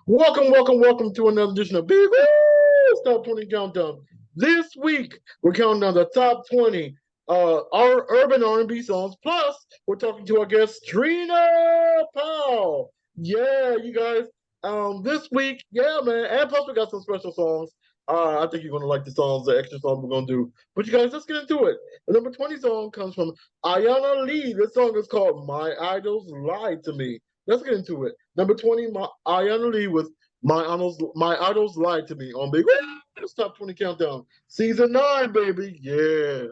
Welcome to another edition of Big Woo Top 20 Countdown. This week, we're counting down the top 20 our urban R&B songs. Plus, we're talking to our guest, Trina Powell. Yeah, you guys. This week, yeah, man. And plus, we got some special songs. I think you're going to like the songs, the extra songs we're going to do. But you guys, let's get into it. The number 20 song comes from Ayana Lee. This song is called My Idols Lied to Me. Let's get into it. Number 20, Ayana Lee with My Idols Lied to Me on Big Woo Top 20 Countdown. Season 9, baby. Yeah.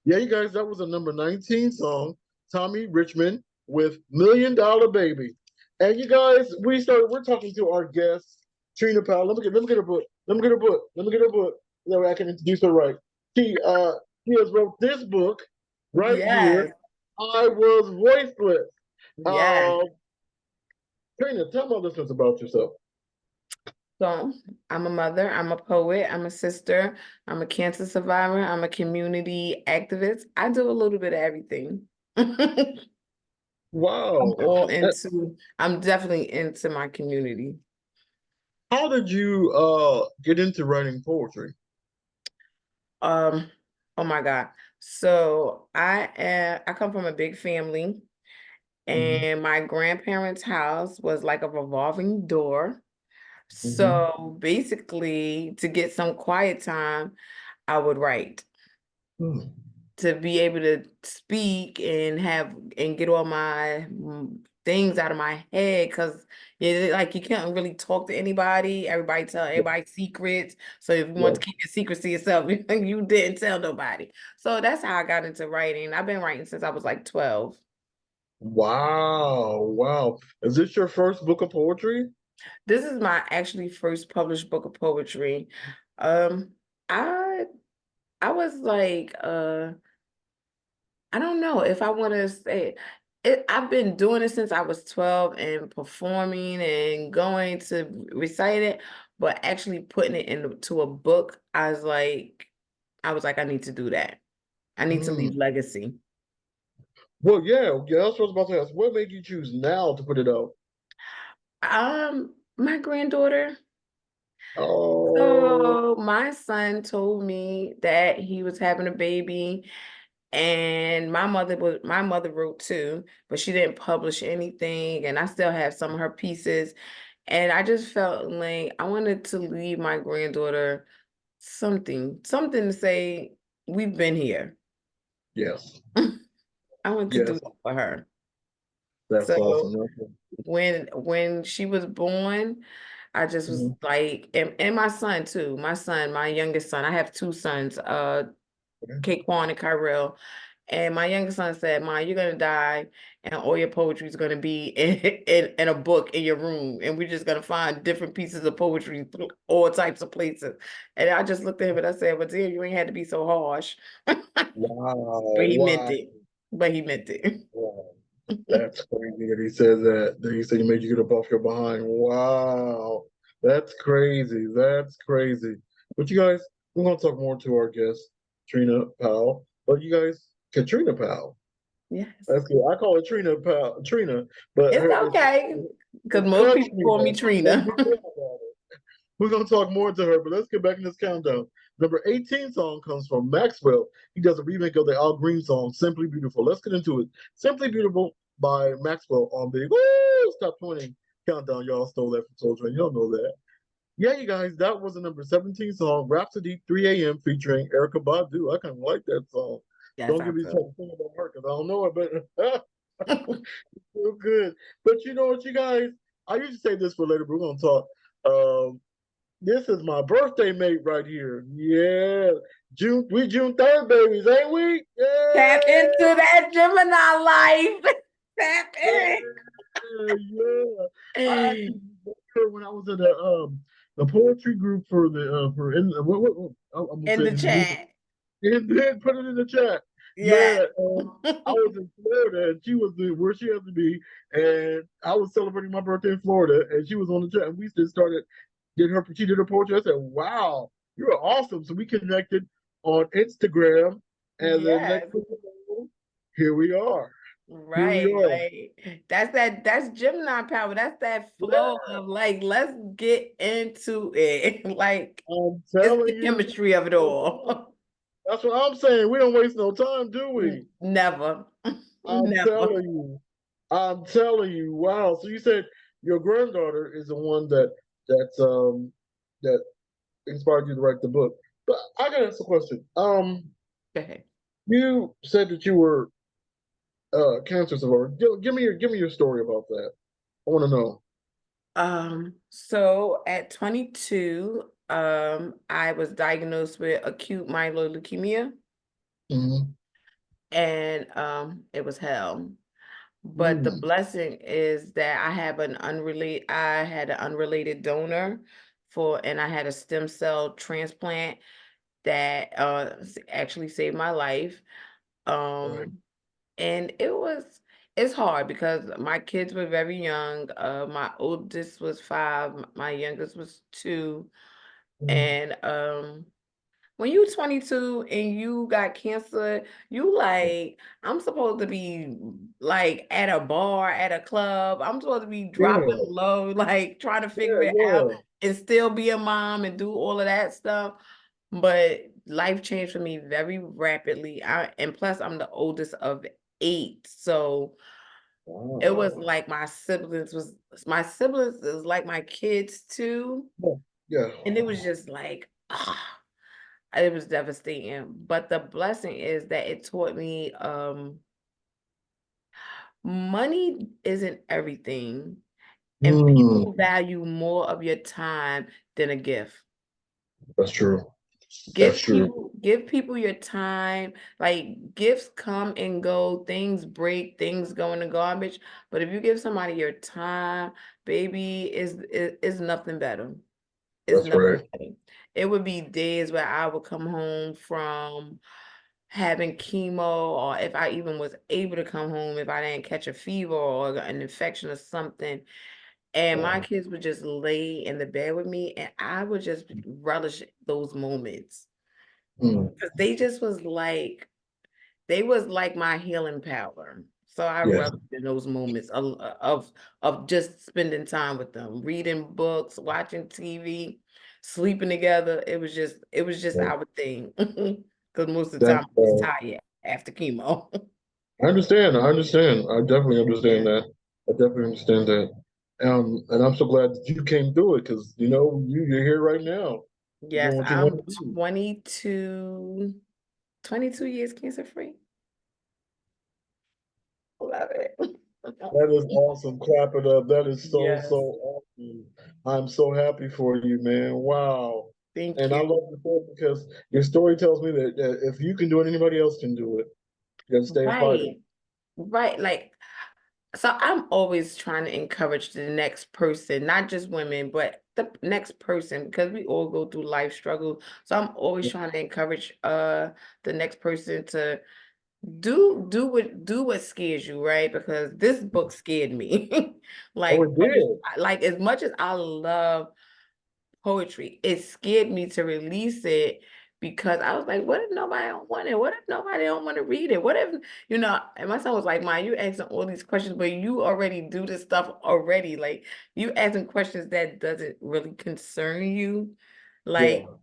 Yeah, you guys, that was a number 19 song. Tommy Richmond with $1 Million Baby. And you guys, we're talking to our guest, Trina Powell. Let me get her book. Let me get her book. Let me get her book. That way I can introduce her right. She has wrote this book right Yes, here. I Was Voiceless. yes. Uh, Trina, tell my listeners about yourself. So I'm a mother, I'm a poet, I'm a sister, I'm a cancer survivor, I'm a community activist. I do a little bit of everything. I'm Wow. I'm definitely into my community. How did you get into writing poetry? Um, oh my God. So I come from a big family, Hmm. and my grandparents' house was like a revolving door. Hmm. So basically, to get some quiet time, I would write Hmm. to be able to speak and get all my things out of my head because like you can't really talk to anybody. Everybody tell Yeah, everybody secrets. So if you want yeah. to keep your secrets to yourself, you didn't tell nobody. So that's how I got into writing. I've been writing since I was like 12. Wow, wow. Is this your first book of poetry? This is my actually first published book of poetry. Um, I I was like I don't know if I want to say it. I've been doing it since I was 12 and performing and going to recite it, but actually putting it into a book, I was like, I need to do that. I need to Hmm. leave legacy. Well, yeah, that's what I was about to ask. What made you choose now to put it out? My granddaughter. Oh, So my son told me that he was having a baby, and my mother wrote too, but she didn't publish anything, and I still have some of her pieces. And I just felt like I wanted to leave my granddaughter something to say, we've been here. yes, I want to do yes. that for her. That's So awesome. Okay. when she was born, I just was Mhm. like, and my son too, my youngest son. I have two sons, Kaquan and Kyrell. And my youngest son said, "Ma, you're gonna die, and all your poetry is gonna be in a book in your room, and we're just gonna find different pieces of poetry through all types of places." And I just looked at him and I said, "Well, dear, you ain't had to be so harsh." Wow, But he meant wow, it. But he meant it. wow. That's crazy that he said that. That he said he made you get up off your behind. Wow, that's crazy. That's crazy. But you guys, we're gonna talk more to our guest, Trina Powell. But you guys, Katrina Powell. Yes, That's good. I call her Trina Powell, Trina, but it's her okay because it's most people call Katrina. me Let's Trina. be real about it. We're gonna talk more to her, but let's get back in this countdown. Number 18 song comes from Maxwell. He does a remake of the Al Green song, Simply Beautiful. Let's get into it. Simply Beautiful by Maxwell on Big Woo Top 20 Countdown. Y'all stole that from Soul Train. Y'all know that. Yeah, you guys, that was the number 17 song, Rhapsody 3 a.m. featuring Erica Badu. I kind of like that song. Yes, Don't I give me do. trouble singing about her because I don't know it, but it's so good. But you know what, you guys? I usually say this for later, but we're going to talk. Um, this is my birthday mate right here. Yeah. June 3rd babies, ain't we? Tap Yeah. into that Gemini life. Tap Yeah. I in. actually met her when I was in the poetry group for the for in what I'm gonna say In it the in English. chat. And then put it in the chat. Yeah. Yeah, I was in Florida and she was where she had to be, and I was celebrating my birthday in Florida, and she was on the chat, and we just started did her she did her poetry. I said, "Wow, you're awesome!" So we connected on Instagram, and then next Yes. thing you know, here we are. Here we Right, are. like that's Gemini power. That's that flow of like, let's get into it. Like I'm it's telling the you. chemistry of it all. That's what I'm saying. We don't waste no time, do we? Never. I'm Never. telling you. I'm telling you. Wow. So you said your granddaughter is the one that inspired you to write the book. But I gotta ask a question. Okay. You said that you were cancer survivor. Give me your story about that. I want to know. So at 22, I was diagnosed with acute myeloid leukemia, Mm-hmm. and it was hell. But the Mm. blessing is that I had an unrelated donor and I had a stem cell transplant that actually saved my life. Right. Um, and it's hard because my kids were very young. My oldest was 5, my youngest was 2, Mm. and when you 22 and you got cancer, you like, I'm supposed to be like at a bar, at a club. I'm supposed to be dropping Yeah. low, like trying to figure Yeah. it out Yeah. and still be a mom and do all of that stuff. But life changed for me very rapidly. And plus I'm the oldest of 8. So it was Wow. like my siblings is like my kids too. Yeah. Yeah. And it was just like, it was devastating. But the blessing is that it taught me money isn't everything, and Mm. people value more of your time than a gift. That's true. That's true. Give people your time. Like gifts come and go, things break, things go in the garbage. But if you give somebody your time, baby, is nothing better. It's That's nothing right. better. It would be days where I would come home from having chemo, or if I even was able to come home, if I didn't catch a fever or an infection or something, and my Wow. kids would just lay in the bed with me, and I would just relish those moments Mm. because they was like my healing power. So I Yes. relished in those moments of just spending time with them, reading books, watching TV, sleeping together. It was just Yeah. our thing. Because most of the That's time I was tired after chemo. I understand. I understand. I definitely understand Yeah. that. I definitely understand that. And I'm so glad that you came through it because you're here right now. You're Yes, doing what you want I'm to do. 22 years cancer free. Love it. That is awesome. Clap it up. That is so Yes, awesome. I'm so happy for you, man. Wow. thank And I you. love your story because your story tells me that if you can do it, anybody else can do it. You got to stay fighting. Right, right. Like, so I'm always trying to encourage the next person, not just women, but the next person, because we all go through life struggles. So I'm always trying to encourage the next person to do what scares you, right? Because this book scared me. Oh, Like it did. like as much as I love poetry, it scared me to release it because I was like, what if nobody don't want it? What if nobody don't want to read it? What if, and my son was like, "Ma, you asking all these questions, but you already do this stuff already. Like you asking questions that doesn't really concern you. Like Yeah.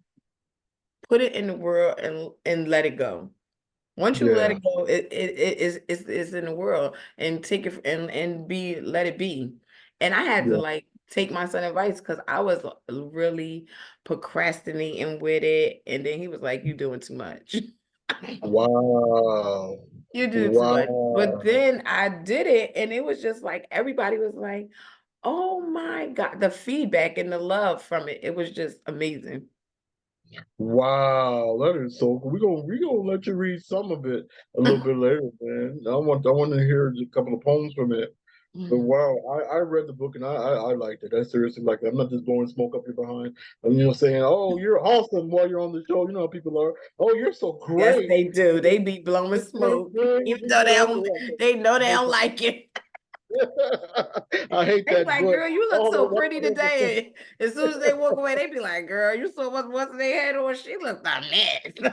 put it in the world and let it go. Once you let Yeah. it go, it is in the world and take it and let it be. And I had to Yeah. like take my son advice because I was really procrastinating with it. And then he was like, "You doing too much. Wow. You do too much." But Wow. then I did it, and it was just like everybody was like, "Oh my God." The feedback and the love from it, it was just amazing. Wow, that is so cool. We gonna let you read some of it a little bit later, man. I want to hear a couple of poems from it. But Mhm. wow, I read the book and I liked it. I seriously liked it. I'm not just blowing smoke up your behind. I'm saying, oh, you're awesome while you're on the show. You know how people are. Oh, you're so Yes, great. they do. They be blowing The same smoke, thing with even me, though like, they don't like, like it. I hate They be that like, book. girl, you I look don't so know why pretty I hate the book. today. And as soon as they walk away, they be like, girl, you saw what's they had on. She looked a mess.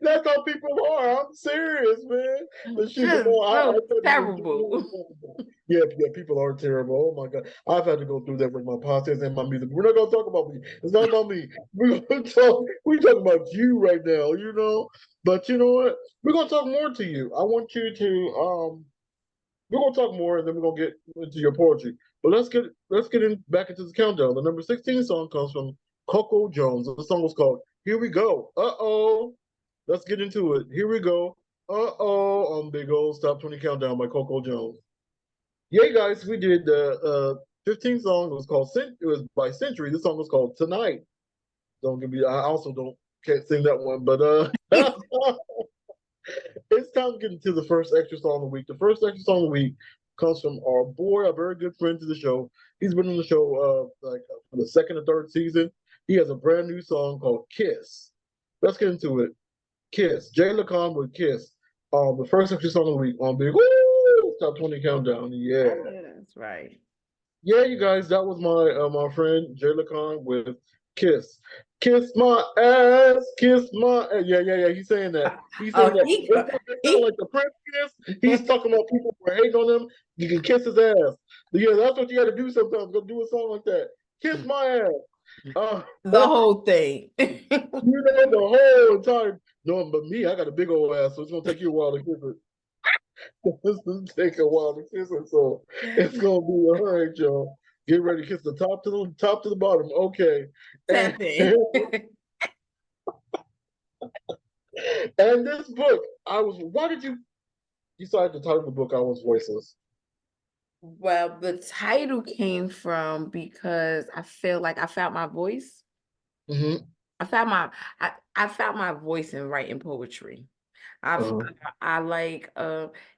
That's how people are. I'm serious, man. The shoes are Just more. I so thought you was doing terrible. it. Yeah, yeah, people are terrible. Oh my god, I've had to go through that with my podcasts and my music. We're not gonna talk about me. It's not about me. We're gonna talk. We're talking about you right now. You know, but you know what? We're gonna talk more to you. I want you to we're gonna talk more, and then we're gonna get into your poetry. But let's get in back into the countdown. The number 16 song comes from Coco Jones. The song was called "Here We Go." Uh-oh. Let's get into it. Here we go. Uh-oh, on Big Old Stop 20 Countdown by Coco Jones. Yeah, guys, we did the 15th song. It was called it was by Century. This song was called Tonight. Don't give me I also don't can't sing that one, but it's time to get into the first extra song of the week. The first extra song of the week comes from our boy, a very good friend to the show. He's been on the show for the second or third season. He has a brand new song called Kiss. Let's get into it. Kiss. Jay LaCon with Kiss. The first extra song of the week on Big Woo! Top 20 Countdown. Yeah. That's right. Yeah, you guys, that was my friend Jay LaCon with Kiss. Kiss my ass, kiss my ass. Yeah. He's saying that. He's saying Oh, that. It's not he like the Prince kiss. He's talking about people who are hating on him. You can kiss his ass. Yeah, that's what you got to do sometimes. Go do a song like that. Kiss my ass. the whole thing. You know the whole entire. No, but me, I got a big old ass, so it's gonna take you a while to kiss it. It's gonna take a while to kiss it, so it's gonna be all right, y'all. Get ready to kiss the top to the bottom. Okay. And, Tap in. and this book, why did you decide to title the book I Was Voiceless? Well, the title came from because I feel like I found my voice. Mm-hmm. I found my voice in writing poetry. I've Uh-huh. I like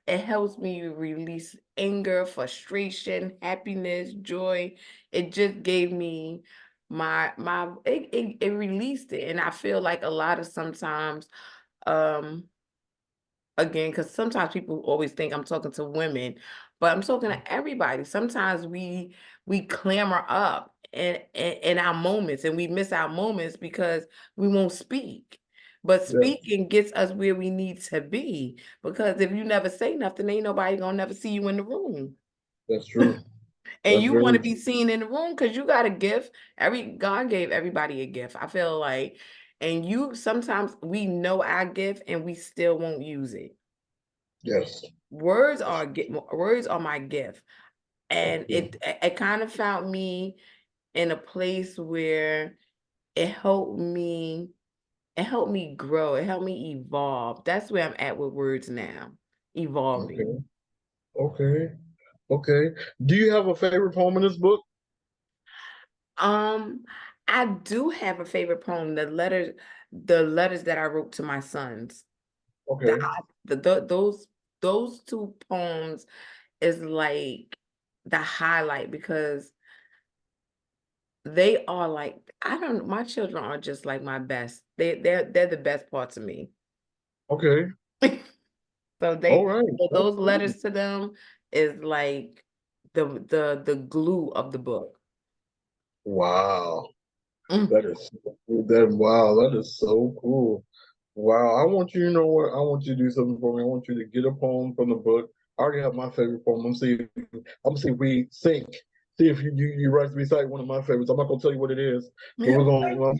it helps me release anger, frustration, happiness, joy. It just gave me it released it. And I feel like a lot of sometimes um again, because sometimes people always think I'm talking to women, but I'm talking to everybody. Sometimes we clamor up in our moments and we miss our moments because we won't speak. But Yeah, speaking gets us where we need to be. Because if you never say nothing, ain't nobody gonna never see you in the room. that's true. And That's you want very to be true. seen in the room because you got a gift. God gave everybody a gift. I feel like, and you sometimes we know our gift and we still won't use it. Yes. Words are my gift, and Yeah. it kind of found me in a place where it helped me grow, it helped me evolve. That's where I'm at with words now, evolving. Okay. Okay. Okay. Do you have a favorite poem in this book? um I do have a favorite poem, the letters that I wrote to my sons. the, Okay. those two poems is like the highlight because they are like, I don't my children are just like my best. They're the best parts of me. Okay. So All right. That's those cool. letters to them is like the glue of the book. Wow. Mm. That is that is so cool. Wow. I want you, you know what? I want you to do something for me. I want you to get a poem from the book. I already have my favorite poem. I'm gonna see if we sync. See if you recite one of my favorites. I'm not gonna tell you what it is, but I'm gonna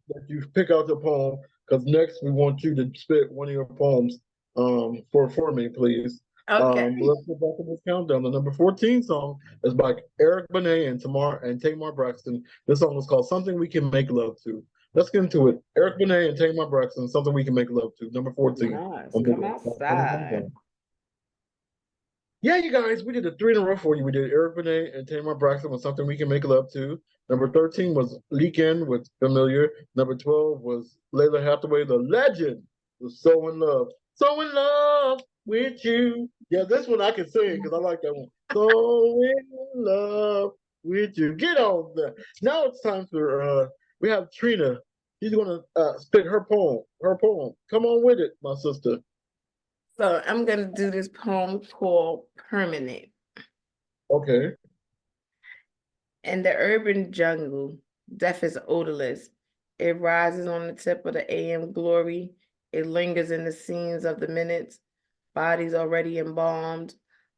let you pick out your poem because next we want you to spit one of your poems for me, please. Okay. Let's go back to this countdown. The number 14 song is by Eric Benet and Tamar Braxton. This song is called Something We Can Make Love To. Let's get into it. Eric Benet and Tamar Braxton, Something We Can Make Love To, number 14. Nice. On Big Come Old Top 20 outside. Countdown. Yeah, you guys, we did a three in a row for you. We did Eric Benet and Tamar Braxton with Something We Can Make Love To. Number 13 was Leakin with Familiar. Number 12 was Layla Hathaway, the legend, was So in Love. So in love with you. Yeah, this one I can sing because I like that one. So in love with you. Get on there. Now it's time for we have Trina. She's gonna spit her poem. Her poem. Come on with it, my sister. So I'm gonna do this poem called Permanent. Okay. In the urban jungle, death is odorless. It rises on the tip of the AM glory. It lingers in the scenes of the minutes. Bodies already embalmed.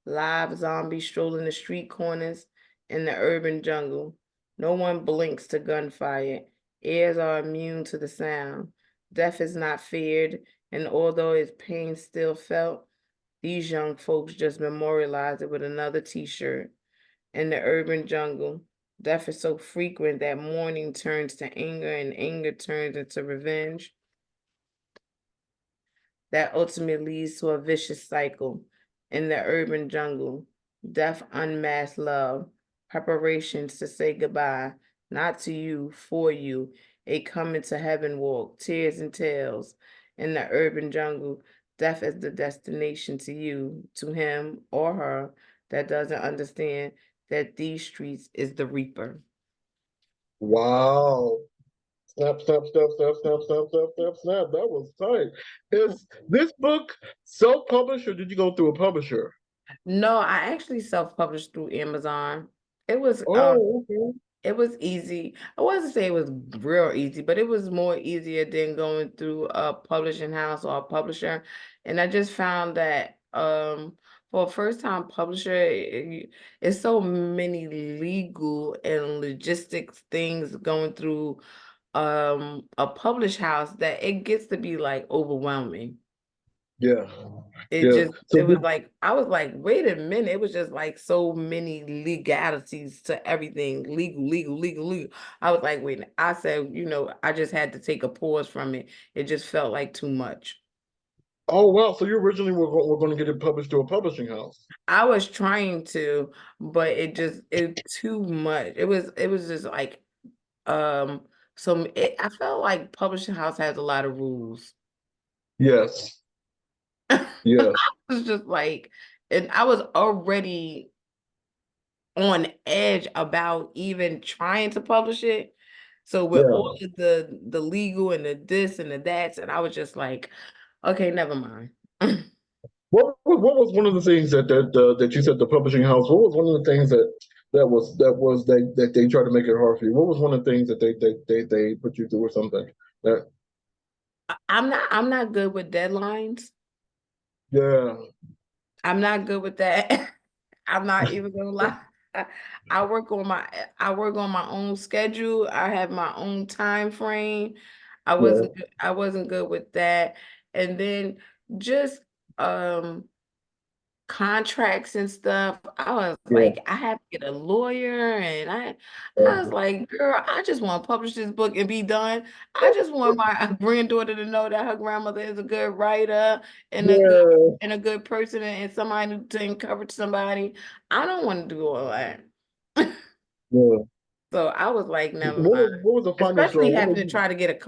Live zombies strolling the street corners in the urban jungle. No one blinks to gunfire. Ears are immune to the sound. Death is not feared, and although its pain still felt, these young folks just memorialize it with another t-shirt. In the urban jungle, death is so frequent that mourning turns to anger and anger turns into revenge. That ultimately leads to a vicious cycle. In the urban jungle, death unmasks love, preparations to say goodbye, not to you, for you, a coming to heaven walk, tears and tales. In the urban jungle, death is the destination to you, to him or her that doesn't understand that these streets is the reaper. Wow. Snap, snap, snap, snap, snap, snap, snap, snap, snap. That was tight. Is this book self-published or did you go through a publisher? No, I actually self-published through Amazon. It was Oh, okay. it was easy. I wasn't say it was real easy, but it was more easier than going through a publishing house or a publisher. And I just found that for a first time publisher, it's so many legal and logistics things going through a published house that it gets to be like overwhelming. Yeah. It Yeah. just, So it was like, I was like, wait a minute. It was just like so many legalities to everything. Legal, legal, legal, legal. I was like, wait, I said, I just had to take a pause from it. It just felt like too much. oh wow. So you originally were going to get it published to a publishing house. I was trying to, but it too much. It was just like, I felt like publishing house has a lot of rules. Yes. Yes. It's just like, and I was already on edge about even trying to publish it. So with all Yeah. of the legal and the this and the that's, and I was just like, okay, never mind. What was one of the things that you said the publishing house? What was one of the things that they tried to make it hard for you? What was one of the things that they put you through or something? That I'm not good with deadlines. yeah. I'm not good with that. I'm not even gonna lie. I, I work on my I work on my own schedule. I have my own time frame. Yeah. I wasn't good with that. And then just um contracts and stuff. I was Yeah. like, I have to get a lawyer, and I was Uh, like, girl, I just want to publish this book and be done. I just want my granddaughter to know that her grandmother is a good writer and yeah. a good person and somebody to encourage somebody. I don't want to do all that. Yeah. So I was like, never What mind. was the final straw? Especially What having made to you? try to get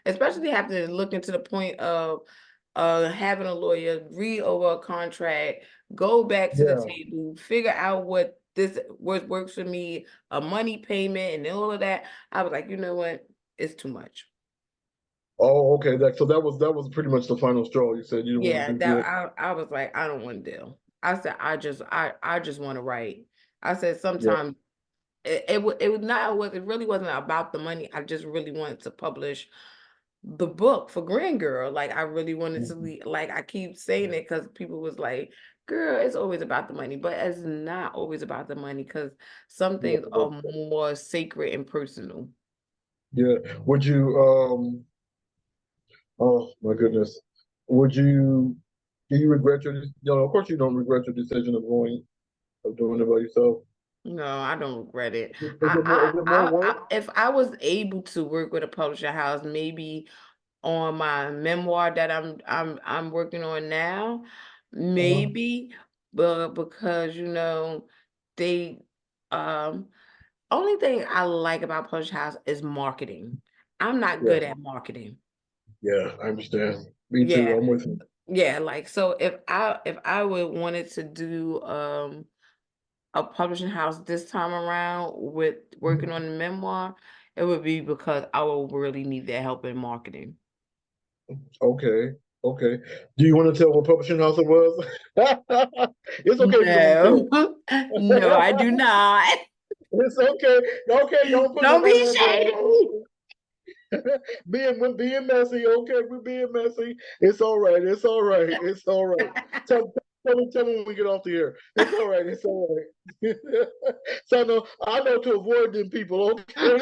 especially having to look into the point of having a lawyer read over a contract, go back to the Yeah. table, figure out what works for me, a money payment and all of that. I was like, you know what? It's too much. Oh, okay. That was pretty much the final straw. You said you didn't want Yeah, to do that it. I was like, I don't want to deal. I said, I just want to write. I said Yeah. sometimes it was not what it really wasn't about the money. I just really wanted to publish the book for Grand Girl. Like I really wanted to like I keep saying it because people was like, girl, it's always about the money, but it's not always about the money because some things Yeah. are more sacred and personal. Yeah. Would you oh my goodness. Would you do you regret of course you don't regret your decision of doing it by yourself. No, I don't regret it. Is it more work? If I was able to work with a publisher house, maybe on my memoir that I'm working on now, Uh-huh. maybe, but because they um only thing I like about Publish House is marketing. I'm not Yeah. good at marketing. Yeah, I understand. Me too. Yeah, I'm with you. yeah, like so if I would wanted to do a publishing house this time around with working on the memoir, it would be because I would really need that help in marketing. Okay. Okay. Do you want to tell what publishing house it was? It's okay if you don't want No, to no, I do tell. not. It's okay. Okay, don't put Don't nobody be on shady. blast. We're being messy. Okay, we're being messy. It's all right. It's all right. It's all right. Tell me when we get off the air. It's all right. It's all right. So I know to avoid them people. Okay.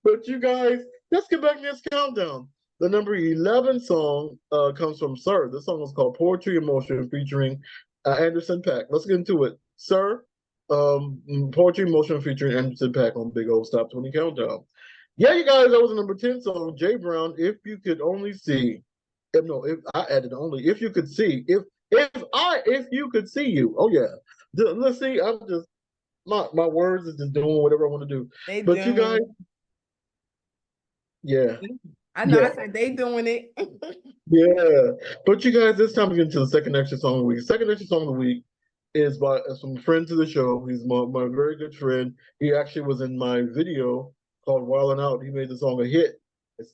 But you guys, let's get back to this countdown. The number 11 song comes from Sir. This song is called Poetry Emotion featuring Anderson .Paak. Let's get into it. Sir, Poetry Emotion featuring Anderson .Paak on Big Old Stop 20 Countdown. Yeah, you guys, that was the number 10 song, Jay Brown, If You Could Only See. If I added only, if you could see, if you could see you. Oh yeah. Let's see, I'm just my words is just doing whatever I want to do. They But you guys, doing. yeah. I know. Yeah, I said they doing it. yeah. But you guys, it's time to get into the second extra song of the week. Second extra song of the week is by some friend to the show. He's my very good friend. He actually was in my video called Wildin' Out. He made the song a hit. It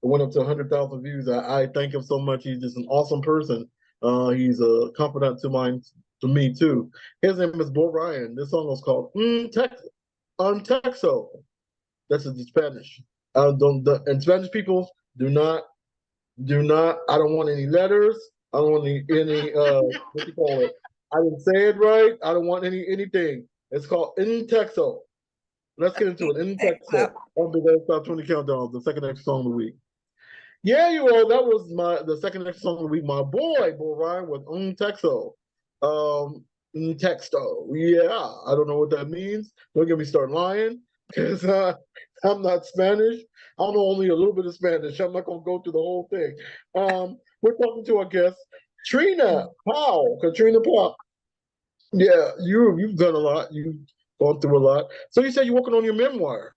went up to 100,000 views. I thank him so much. He's just an awesome person. He's a confidant to me too. His name is Bo Ryan. This song was called Un Texo. That's in Spanish. And Spanish people do not. I don't want any letters. I don't want any what you call it. I didn't say it right. I don't want anything. It's called In Texo. Let's get into it. In Texo. On the Top 20 Countdown, the second next song of the week. Yeah, you all. That was the second next song of the week. My boy, Bo Ryan, with Un Texo. Un Texto. Yeah, I don't know what that means. Don't get me start lying because I'm not Spanish. I know only a little bit of Spanish. I'm not going to go through the whole thing. We're talking to our guest, Trina Powell. Katrina Powell. Yeah, you've done a lot. You've gone through a lot. So you said you're working on your memoir.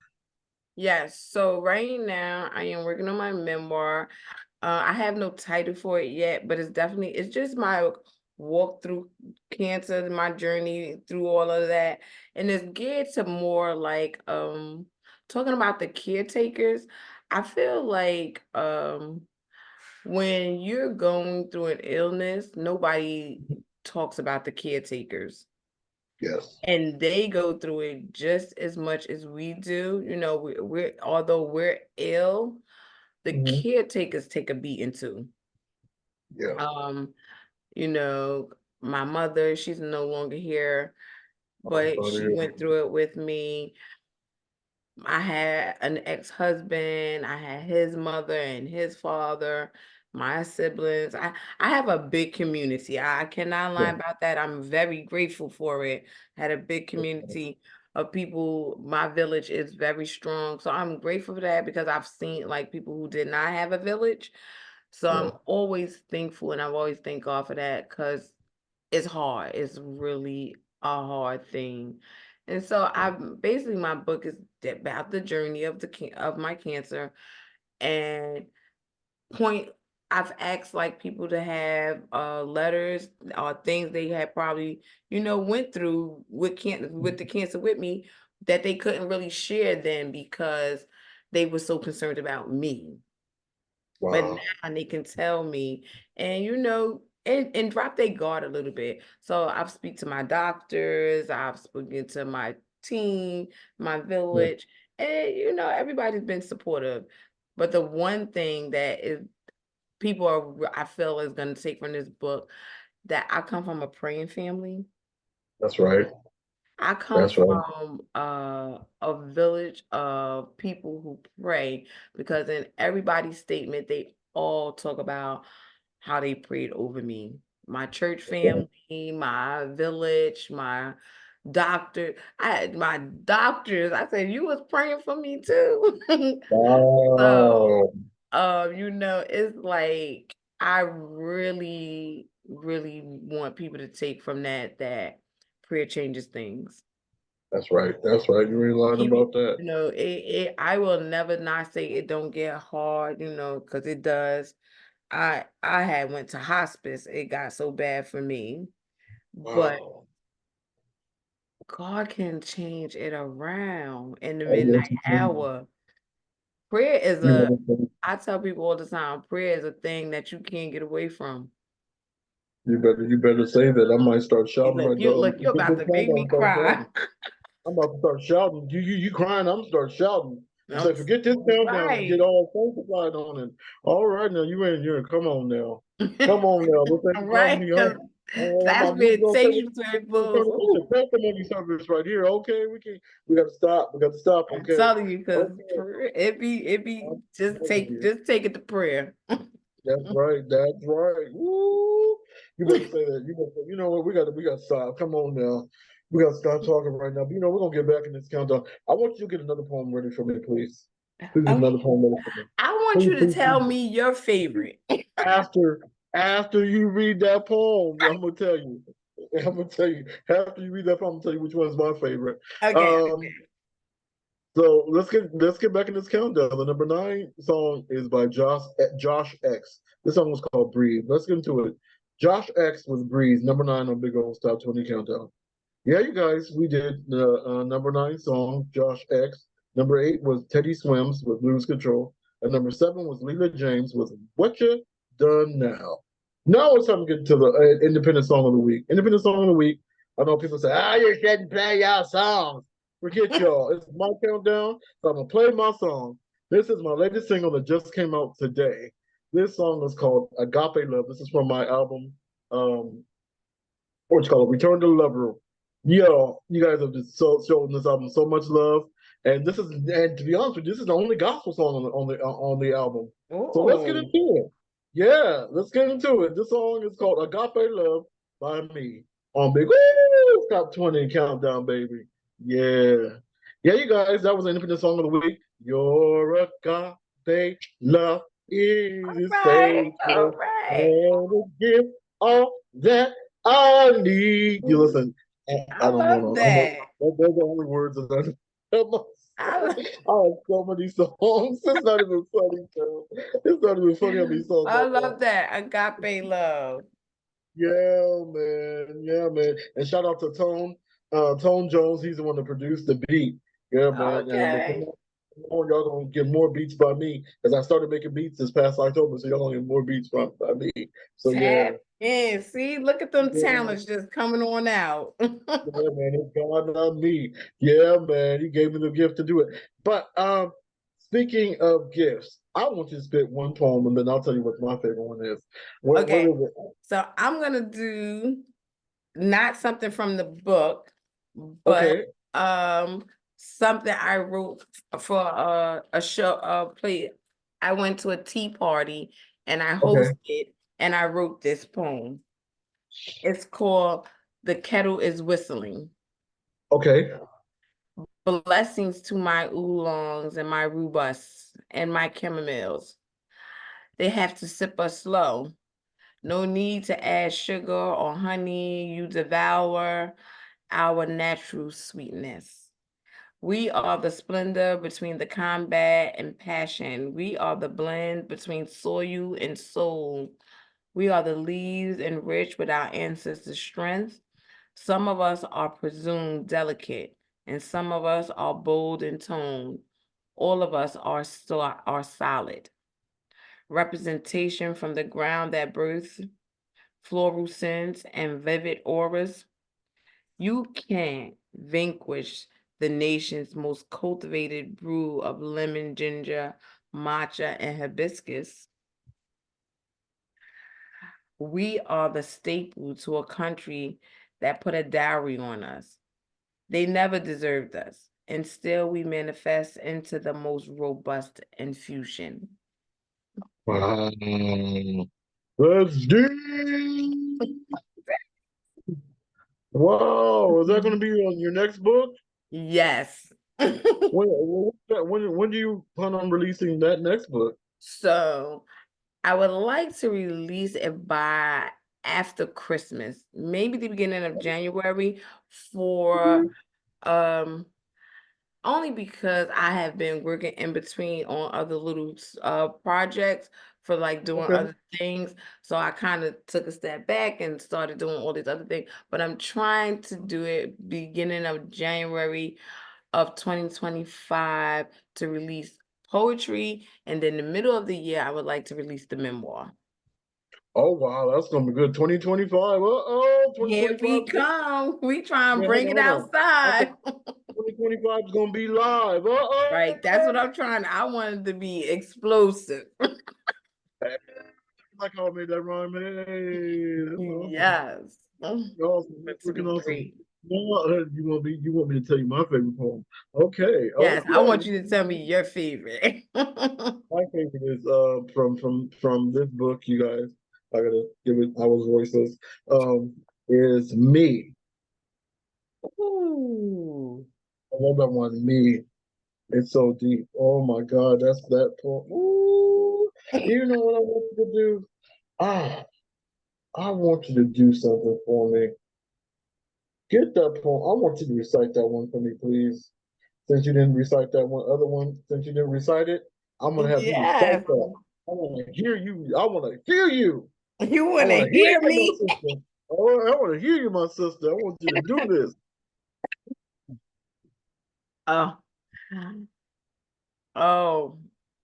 Yes. So right now I am working on my memoir. I have no title for it yet, but it's just my walk through cancer, my journey through all of that. And it's geared to more like talking about the caretakers. I feel like when you're going through an illness, nobody talks about the caretakers. Yes. And they go through it just as much as we do. We're although we're ill, the Mhm. caretakers take a beating too. Yeah. Um, you know, my mother, she's no longer here, I'm but sorry to she hear. went through it with me. I had an ex-husband, I had his mother and his father, my siblings. I have a big community. I cannot lie Yeah. about that. I'm very grateful for it. I had a big community of people. My village is very strong. So I'm grateful for that because I've seen like people who did not have a village. So Yeah. I'm always thankful and I've always thank God for that because it's hard. It's really a hard thing. And so I basically my book is about the journey of of my cancer and point I've asked like people to have letters or things they had probably, went through with the cancer with me that they couldn't really share then because they were so concerned about me. But Wow. now they can tell me and and drop their guard a little bit. So I've speak to my doctors, I've spoken to my team, my Yeah. village, and everybody's been supportive. But the one thing that is I feel is gonna take from this book that I come from a praying family. That's right. I come That's right. from a village of people who pray because in everybody's statement, they all talk about how they prayed over me. My church family, my village, my doctor. I had my doctors. I said, you was praying for me too. So, Wow. it's like I really, really want people to take from that prayer changes things. That's right. That's right. You ain't lying Even, about that. I will never not say it don't get hard, because it does. I had went to hospice. It got so bad for me, but Wow. God can change it around in the Oh, yes, midnight you can. hour. Prayer is You a, better, I tell people all the time, prayer is a thing that you can't get away from. you better say that. I might start shouting right now. Look, you're Get about this to make me countdown, start cry. shouting. I'm about to start shouting. You crying? I'm start shouting. You I'm say, forget this countdown and get right. all sanctified on it. All right, now you in here. Come on now. Come on now. This ain't the time to Right? be 'Cause home. Oh, that's where it takes you to it, we're fools. turning into testimony service right here. Okay, we got to stop. We got to stop. I'm Okay. telling you, because Okay. it be I'm telling you. just take it to prayer. That's right. That's right. Woo! You better say that. You know what? We got to stop. Come on now. We got to stop talking right now. But we're gonna get back in this countdown. I want you to get another poem ready for me, please. Please get another Okay. poem ready for me. I want Please, you to please, tell please. me your favorite. After you read that poem, I'm gonna tell you. I'm gonna tell you. After you read that poem, I'm gonna tell you which one's my favorite. Okay. Um. So let's get back in this countdown. The number 9 song is by Josh X. This song was called Breathe. Let's get into it. Josh X with Breathe, number 9 on Big Old Top 20 Countdown. Yeah, you guys, we did the number 9 song, Josh X. Number 8 was Teddy Swims with Lose Control. And number 7 was Leela James with What You Done Now. Now it's time to get to the independent song of the week. Independent song of the week. I know people say, you shouldn't play your songs. Forget y'all. It's my countdown, so I'm gonna play my song. This is my latest single that just came out today. This song is called Agape Love. This is from my album, what you call it, Return to the Lover. Yo, you guys have just shown this album so much love. And to be honest with you, this is the only gospel song on the album. So let's get Oh, into it. Yeah, let's get into it. This song is called Agape Love by me on Big Woo Top 20 Countdown, baby. Yeah. Yeah, you guys, that was the independent song of the week. Your agape love is all faithful right. and it gives all that I need. You listen, I I don't know. love that. Those are the only words that I I, lo- I have so many songs. It's not even funny, Joe. It's not even funny how many songs I I got. love that. Agape love. Yeah, man. Yeah, man. And shout out to Tone Jones. He's the one that produced the beat. Yeah, man. And Okay. come on, y'all gonna get more beats by me because I started making beats this past October, so y'all gonna get more beats by me. So yeah, Tap in. See, look at them yeah, talents just coming on out. yeah, man. It's God, not me. Yeah, man. He gave me the gift to do it. But speaking of gifts, I want you to spit one poem, and then I'll tell you what my favorite one is. What Okay. is it? So I'm gonna do not something from the book, but Okay. something I wrote for a show play. I went to a tea party and I Okay. hosted and I wrote this poem. It's called The Kettle is Whistling. Okay. Blessings to my oolongs and my rooibos and my chamomiles. They have to sip us slow. No need to add sugar or honey. You devour our natural sweetness. We are the splendor between the combat and passion. We are the blend between soil and soul. We are the leaves enriched with our ancestors' strength. Some of us are presumed delicate, and some of us are bold in tone. All of us are solid. Representation from the ground that births floral scents and vivid auras. You can't vanquish the nation's most cultivated brew of lemon, ginger, matcha, and hibiscus. We are the staple to a country that put a dowry on us. They never deserved us, and still we manifest into the most robust infusion. Wow. That's deep. Wow. Is that going to be on your next book? Yes. When do you plan on releasing that next book? So I would like to release it by after Christmas, maybe the beginning of January for um only because I have been working in between on other little projects for like doing Okay. other things. So I kind of took a step back and started doing all these other things. But I'm trying to do it beginning of January of 2025 to release poetry, and then the middle of the year, I would like to release the memoir. Oh wow, that's gonna be good. 2025. Uh-oh, Here 2025. we come. We try and Yeah, bring it hold on. I outside. thought 2025 is gonna be live. Right. That's what I'm trying. I wanted to be explosive. Like how I made that rhyme. Hey, that's awesome. Yes. Awesome. That's To be freaking awesome. great. You want me to tell you my favorite poem? Okay, Yes, I okay. want you to tell me your favorite. My favorite is from this book, you guys. I gotta give it I was voiceless. Is Me. Ooh. I love that one, Me. It's so deep. Oh my God, that's that poem. Ooh. You know what I want you to do? Ah, I want you to do something for me. Get that poem. I want you to recite that one for me, please. Since you didn't recite that one other one, since you didn't recite it, I'm gonna have you recite Yes. that. I want to hear you. I want to hear you. You I want want to to hear hear you, my me? sister. I want to hear you, my sister. I want you to do this. Oh. Oh,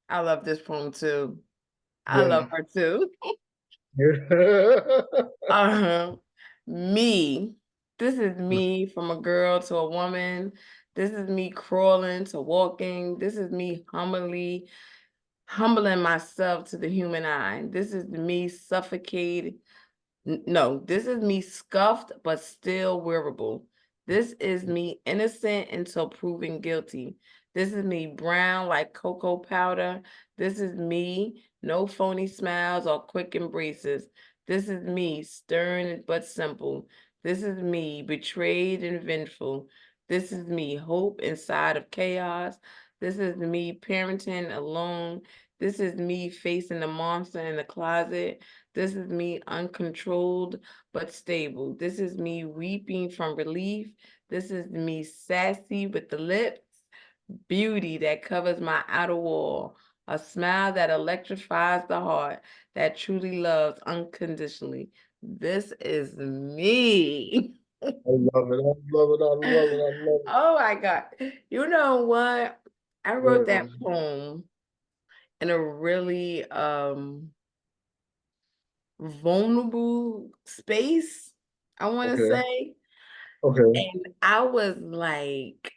I love this poem too. I love Yeah. her too. Yeah. Me. This is me from a girl to a woman. This is me crawling to walking. This is me humbling myself to the human eye. This is me suffocated. No, this is me scuffed but still wearable. This is me innocent until proven guilty. This is me brown like cocoa powder. This is me, no phony smiles or quick embraces. This is me, stern but simple. This is me, betrayed and vengeful. This is me, hope inside of chaos. This is me, parenting alone. This is me, facing the monster in the closet. This is me, uncontrolled but stable. This is me, weeping from relief. This is me, sassy with the lips, beauty that covers my outer wall, a smile that electrifies the heart, that truly loves unconditionally. This is me. I love it. I love it. I love it. I love it. Oh my God. You know what? I wrote that Yeah. poem in a really vulnerable space, I want to Okay. say. Okay. And I was like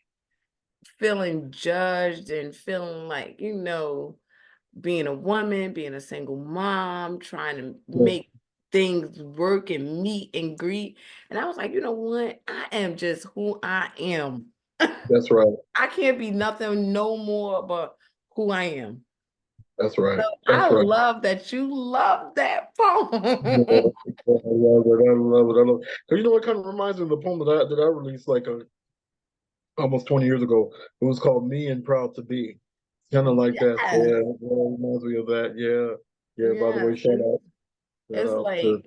feeling judged and feeling like, being a woman, being a single mom, trying to Yeah. make things work and meet and greet. And I was like, you know what? I am just who I am. That's right. I can't be nothing no more but who I am. That's So right. I That's right. love that you love that Yeah, poem. I love it. I love it. I love it. 'Cause you know what kind of reminds me of the poem that I released like almost 20 years ago. It was called Me and Proud to Be. Kind of like that. So Yes. yeah, it reminds me of that. Yeah. Yeah. By the way, Yes. shout It's out to like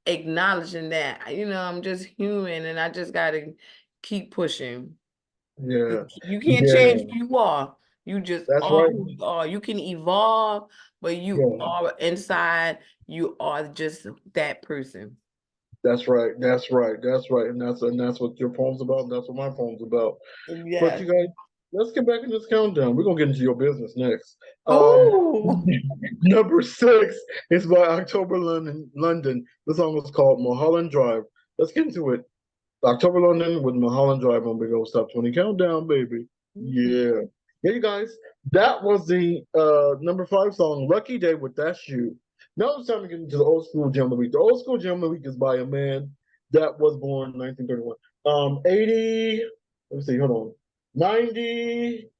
acknowledging that, I'm just human and I just gotta keep pushing. yeah. You can't change Yeah. who you are. You just That's are right. who you are. You can evolve, but you Yeah. are inside, you are just that person. That's right. That's right. That's right. And that's what your poem's about. And that's what my poem's about. But Yes. you guys, let's get back in this countdown. We're gonna get into your business next. Oh, Number 6 is by October London. London. The song was called Mulholland Drive. Let's get into it. October London with Mulholland Drive on Big Old Stop 20 Countdown, baby. Yeah. Yeah, you guys. That was the number 5 song, Lucky Day with That Shoe. Now it's time to get into the old school gem of the week. The old school gem of the week is by a man that was born in 1931. 80, let me see, hold on. 90,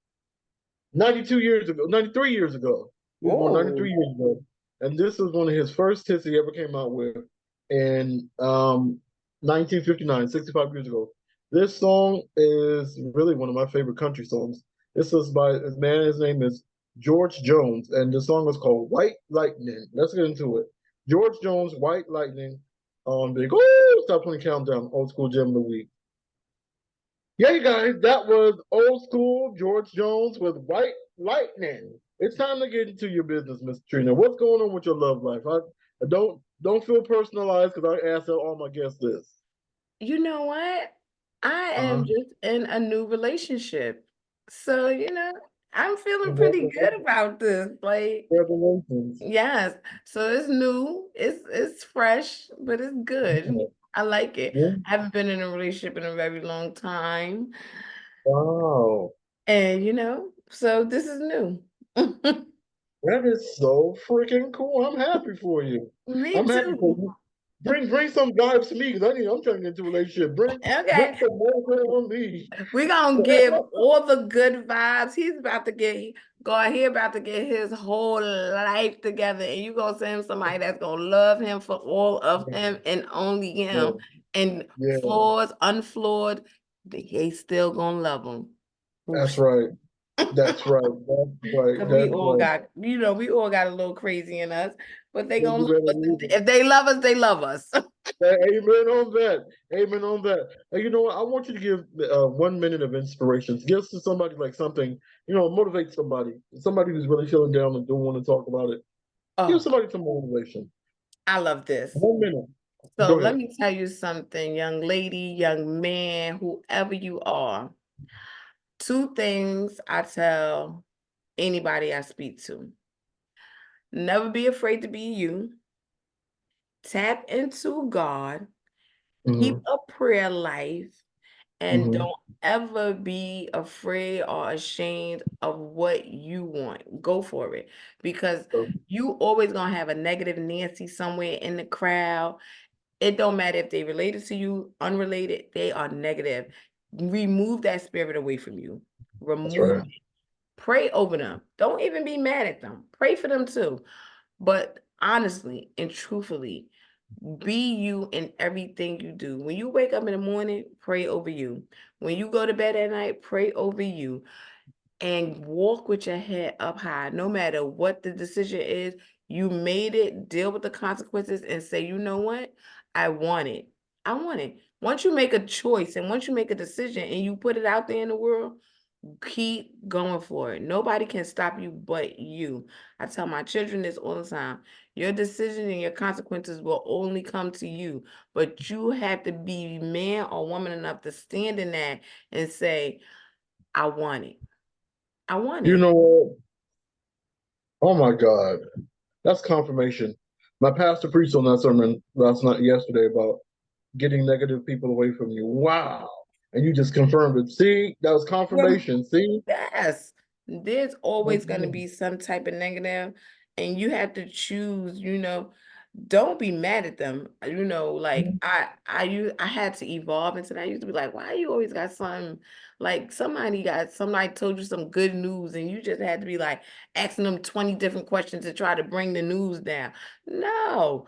92 years ago, 93 years ago. He was born oh, 93 years ago. And this is one of his first hits he ever came out with in 1959, 65 years ago. This song is really one of my favorite country songs. This is by his man, his name is George Jones, and the song is called White Lightning. Let's get into it. George Jones, White Lightning on Big Stop 20 Countdown, Old School Gem of the Week. Yeah, you guys, that was old school George Jones with White Lightning. It's time to get into your business, Miss Trina. What's going on with your love life? I don't feel personalized because I asked all my guests this. you know what? I am Uh-huh. just in a new relationship. So, I'm feeling pretty good about this. Like, Congratulations. yes. So it's new. It's fresh, but it's good. I like it. Yeah. I haven't been in a relationship in a very long time. Wow. And so this is new. That is so freaking cool. I'm happy for you. Me I'm happy for too. you. Bring some vibes to me because I'm trying to get into a relationship. Bring Okay. some more on me. We're gonna give all the good vibes. He's about to get God, he about to get his whole life together, and you gonna send him somebody that's gonna love him for all of him and only him. And Yeah, flaws, unflawed, they still gonna love him. that's right. That's right. That's right. Because we That's all right. got, we all got a little crazy in us, but they Yeah, gonna you love us. better If they love us, they love us. Amen on that. Amen on that. And you know what? I want you to give 1 minute of inspiration. Give to somebody like something, motivate somebody who's really feeling down and don't want to talk about it. Give Oh, somebody some motivation. I love this. 1 minute. So Go let ahead. me tell you something, young lady, young man, whoever you are. Two things I tell anybody I speak to. Never be afraid to be you. Tap into God. Keep Hmm. a prayer life. And Hmm. don't ever be afraid or ashamed of what you want. Go for it. Because you always gonna have a negative Nancy somewhere in the crowd. It don't matter if they related to you, unrelated, they are negative. Remove that spirit away from you. That's Remove right. it. Pray over them. Don't even be mad at them. Pray for them too. But honestly and truthfully, be you in everything you do. When you wake up in the morning, pray over you. When you go to bed at night, pray over you. And walk with your head up high. No matter what the decision is, you made it, deal with the consequences, and say, you know what? I want it. I want it. Once you make a choice and once you make a decision and you put it out there in the world, keep going for it. Nobody can stop you but you. I tell my children this all the time. Your decision and your consequences will only come to you, but you have to be man or woman enough to stand in that and say, I want it. I want You it. know what? Oh my God. That's confirmation. My pastor preached on that sermon yesterday about getting negative people away from you. Wow. And you just confirmed it. See, that was confirmation. See? Yes, there's always going to be some type of negative, and you have to choose, don't be mad at them. Like I had to evolve into that. I used to be like, why you always got something, like somebody told you some good news and you just had to be like asking them 20 different questions to try to bring the news down. No.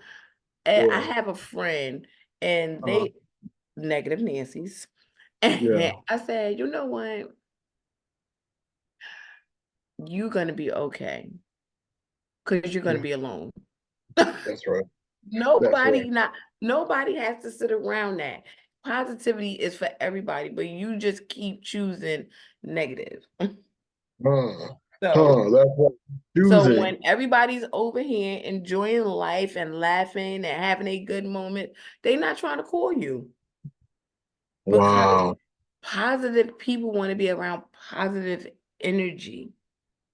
I Yeah. have a friend and Uh, they negative Nancy's. yeah. And I said, you know what? You're gonna be okay because you're gonna Yeah. be alone. That's right. That's right. Nobody has to sit around that. Positivity is for everybody, but you just keep choosing negative. Uh, So, that's right. so Choosing. when everybody's over here enjoying life and laughing and having a good moment, they're not trying to call you because Wow. positive people want to be around positive energy.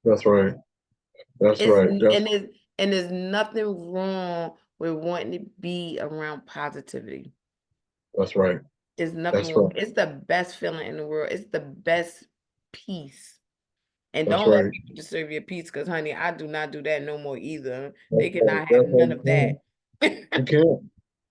That's right. That's It's right. and there's nothing wrong with wanting to be around positivity. That's right. There's nothing That's wrong. right. It's the best feeling in the world. It's the best peace. And That's don't let right. people disturb your peace, because honey, I do not do that no more either. That's They right. cannot have That's right. none of that. You can't. You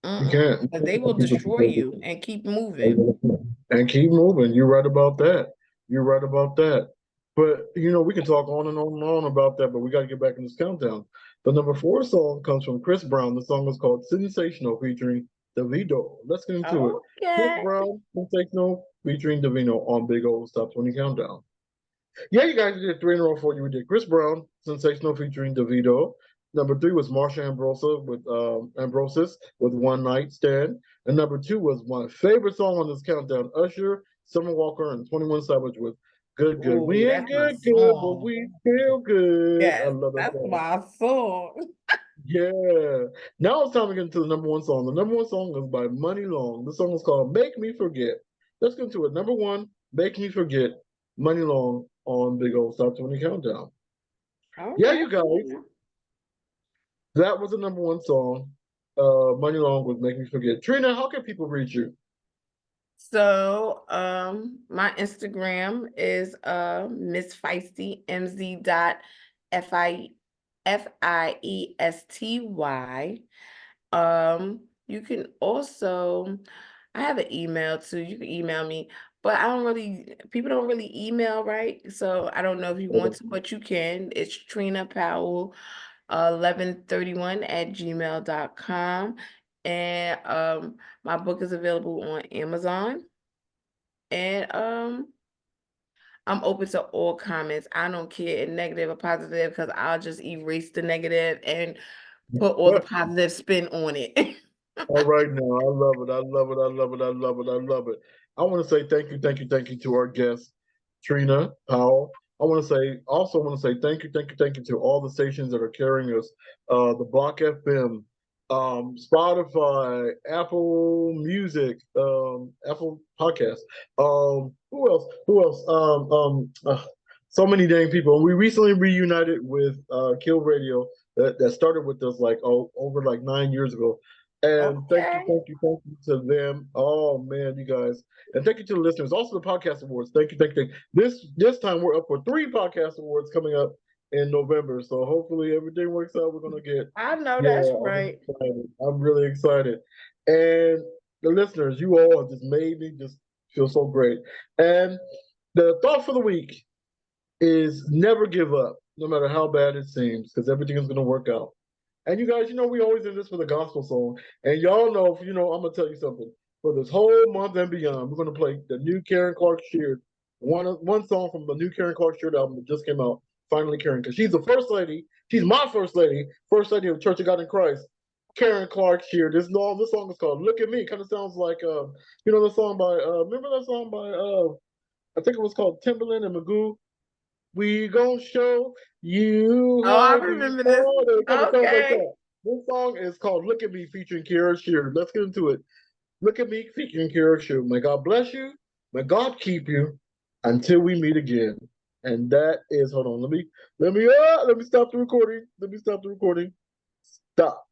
Mm-mm. can't. You Because can't they will let people destroy control you and keep moving. you. And keep moving. You're right about that. You're right about that. But we can talk on and on and on about that, but we got to get back in this countdown. The number 4 song comes from Chris Brown. The song is called Sensational featuring Davido. Let's get into it. Chris Okay. Brown, Sensational featuring Davido on Big O's Top 20 Countdown. Yeah, you guys did 3 in a row for you. We did Chris Brown, Sensational featuring Davido. Number 3 was Marsha Ambrosis with One Night Stand. And number 2 was my favorite song on this countdown, Usher, Summer Walker, and 21 Savage with Good Good. Oh, We ain't that's my good, but song. we feel good. I Yes, love that that's song. my song. Yeah. Now it's time to get into the number 1 song. The number 1 song is by Money Long. The song is called Make Me Forget. Let's get into it. Number 1, Make Me Forget, Money Long on Big Old Top 20 Countdown. Yeah, you guys, that was the #1 song. Money Long was Make Me Forget. Trina, how can people reach you? So my Instagram is Miss Feisty MZ dot FIESTY. You can also, I have an email too. You can email me, but people don't really email, right? So I don't know if you want to, but you can. It's Trina Powell 1131@gmail.com. And my book is available on Amazon. And I'm open to all comments. I don't care if negative or positive, because I'll just erase the negative and put all the positive spin on it. All right now. I love it. I love it. I love it. I love it. I love it. I want to say thank you, thank you, thank you to our guest, Trina Powell. I want to say thank you, thank you, thank you to all the stations that are carrying us. The Block FM, Spotify, Apple Music, Apple Podcasts. Who else? Who else? So many dang people. We recently reunited with Kill Radio that started with us like over like 9 years ago. And Okay. thank you to them. Oh man, you guys. And thank you to the listeners. Also the podcast awards. Thank you. This time we're up for 3 podcast awards coming up in November. So hopefully everything works out. We're gonna get. I know Yeah, that's right. I'm really excited. And the listeners, you all just made me just feel so great. And the thought for the week is never give up, no matter how bad it seems, because everything is gonna work out. And you guys, we always do this with a gospel song. And y'all know, I'm gonna tell you something. For this whole month and beyond, we're gonna play the new Karen Clark Sheard, one song from the new Karen Clark Sheard album that just came out. Finally, Karen, because she's the first lady. She's my first lady of the Church of God in Christ. Karen Clark Sheard. This song is called "Look at Me." Kind of sounds like the song by remember that song by I think it was called Timberland and Magoo. We gonna show you Oh, I how we remember this. it kind of sounds like Okay. that. This song is called "Look at Me" featuring Kara Sheard. Let's get into it. "Look at Me" featuring Kara Sheard. May God bless you. May God keep you until we meet again. And that is, hold on, let me stop the recording. Stop.